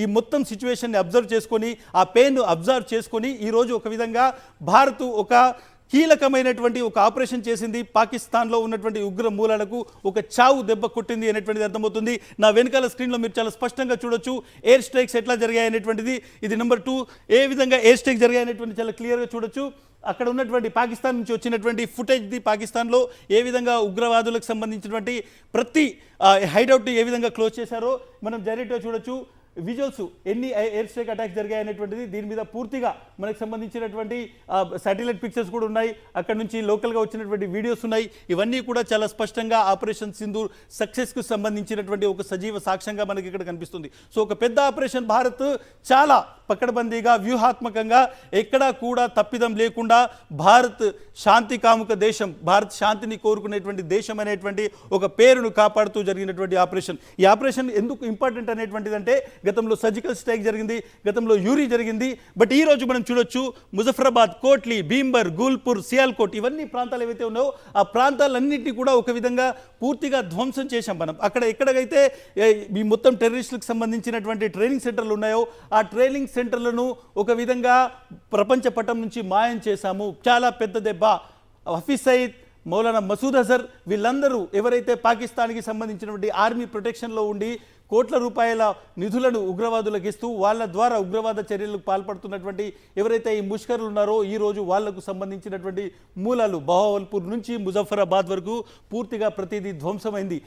ఈ మొత్తం సిచ్యువేషన్ని అబ్జర్వ్ చేసుకొని ఆ పెయిన్ అబ్జర్వ్ చేసుకొని ఈరోజు ఒక విధంగా భారత్ ఒక కీలకమైనటువంటి ఒక ఆపరేషన్ చేసింది. పాకిస్తాన్లో ఉన్నటువంటి ఉగ్ర మూలాలకు ఒక చావు దెబ్బ కొట్టింది అనేటువంటిది అర్థమవుతుంది. నా వెనకాల స్క్రీన్లో మీరు చాలా స్పష్టంగా చూడొచ్చు ఎయిర్ స్ట్రైక్స్ ఎట్లా జరిగాయి అనేటువంటిది. ఇది నెంబర్ 2 ఏ విధంగా ఎయిర్ స్ట్రైక్ జరిగాయి అనేటువంటి చాలా క్లియర్గా చూడొచ్చు. అక్కడ ఉన్నటువంటి పాకిస్తాన్ నుంచి వచ్చినటువంటి ఫుటేజ్ది పాకిస్తాన్లో ఏ విధంగా ఉగ్రవాదులకు సంబంధించినటువంటి ప్రతి హైడౌట్ని ఏ విధంగా క్లోజ్ చేశారో మనం డైరెక్ట్గా చూడొచ్చు. విజువల్స్ ఎన్ని ఎయిర్ స్ట్రైక్ అటాక్స్ జరిగాయి అనేటువంటిది దీని మీద పూర్తిగా మనకు సంబంధించినటువంటి శాటిలైట్ పిక్చర్స్ కూడా ఉన్నాయి. అక్కడ నుంచి లోకల్గా వచ్చినటువంటి వీడియోస్ ఉన్నాయి. ఇవన్నీ కూడా చాలా స్పష్టంగా ఆపరేషన్ సింధూర్ సక్సెస్కు సంబంధించినటువంటి ఒక సజీవ సాక్ష్యంగా మనకి ఇక్కడ కనిపిస్తుంది. సో ఒక పెద్ద ఆపరేషన్ భారత్ చాలా పకడ్బందీగా వ్యూహాత్మకంగా ఎక్కడా కూడా తప్పిదం లేకుండా భారత్ శాంతి కాముక దేశం, భారత్ శాంతిని కోరుకునేటువంటి దేశం అనేటువంటి ఒక పేరును కాపాడుతూ జరిగినటువంటి ఆపరేషన్. ఈ ఆపరేషన్ ఎందుకు ఇంపార్టెంట్ అనేటువంటిది అంటే గతంలో సర్జికల్ స్ట్రైక్ జరిగింది, గతంలో యూరీ జరిగింది. బట్ ఈ రోజు మనం చూడొచ్చు ముజఫరాబాద్, కోట్లీ, భీంబర్, గూల్పూర్, సియాల్కోట్ ఇవన్నీ ప్రాంతాలు ఏవైతే ఉన్నాయో ఆ ప్రాంతాలన్నింటినీ కూడా ఒక విధంగా పూర్తిగా ధ్వంసం చేశాం మనం. అక్కడ ఎక్కడైతే ఈ మొత్తం టెర్రరిస్టులకు సంబంధించినటువంటి ట్రైనింగ్ సెంటర్లు ఉన్నాయో ఆ ట్రైనింగ్ సెంటర్లను ఒక విధంగా ప్రపంచ పటం నుంచి మాయం చేశాము. చాలా పెద్ద దెబ్బ. హఫీజ్ సయీద్, మౌలానా మసూద్ అజర్ వీళ్ళందరూ ఎవరైతే పాకిస్తాన్కి సంబంధించినటువంటి ఆర్మీ ప్రొటెక్షన్లో ఉండి కోట్ల రూపాయల నిధులను ఉగ్రవాదులకు ఇస్తూ వాళ్ళ ద్వారా ఉగ్రవాద చర్యలకు పాల్పడుతున్నటువంటి ఎవరైతే ఈ ముష్కరులు ఉన్నారో ఈరోజు వాళ్లకు సంబంధించినటువంటి మూలాలు బహావల్పూర్ నుంచి ముజఫరాబాద్ వరకు పూర్తిగా ప్రతిదీ ధ్వంసమైంది.